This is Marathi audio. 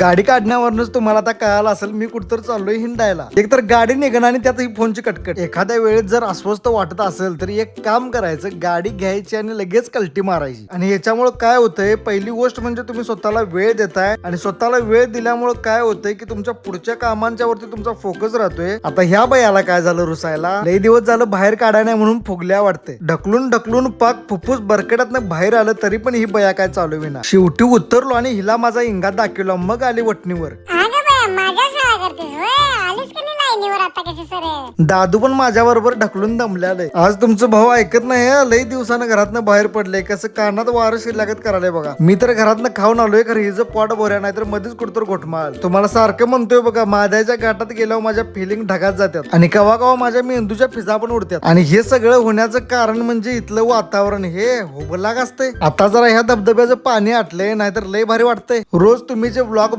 गाडी काढण्यावरूनच तुम्हाला आता कळालं असेल मी कुठतर चाललोय हिंडायला. एकतर गाडी निघणं आणि त्यात ही फोनची कटकट. एखाद्या वेळेस जर अस्वस्थ वाटत असेल तर एक काम करायचं, गाडी घ्यायची आणि लगेच कल्टी मारायची. आणि याच्यामुळे काय होतंय, पहिली गोष्ट म्हणजे तुम्ही स्वतःला वेळ देताय आणि स्वतःला वेळ दिल्यामुळे काय होतंय की तुमच्या पुढच्या कामांच्या वरती तुमचा फोकस राहतोय. आता ह्या बयाला काय झालं, रुसायला लई दिवस झालं बाहेर काढाय नाही म्हणून फुगल्या वाटते. ढकलून ढकलून पाक फुफ्फुस बरकड्यातनं बाहेर आलं तरी पण ही बया काय चालू विना. शेवटी उतरलो आणि हिला माझा इंगा दाखवला, मग आली वटणीवर. दादू पण माझ्या बरोबर ढकलून दमल्यालंय. आज तुमचं भाऊ ऐकत नाही, लई दिवसानं घरातनं बाहेर पडले, कसं कानात वारं शिरल्यागत करायला बघा. मी तर घरातनं खाऊन आलोय, खरं हिचं पोट भोऱ्या नाही तर मध्येच कुठतर घोटमाळ. तुम्हाला सारखं म्हणतोय बघा, माद्याच्या घाटात गेल्यावर माझ्या फिलिंग ढगात जातात आणि कवा कवा माझ्या मेंदूच्या फिजा पण उडतात. आणि हे सगळं होण्याचं कारण म्हणजे इथलं वातावरण हे होबलाग असतंय. आता जरा ह्या धबधब्याचं पाणी आटलंय, नाहीतर लय भारी वाटतंय. रोज तुम्ही जे ब्लॉग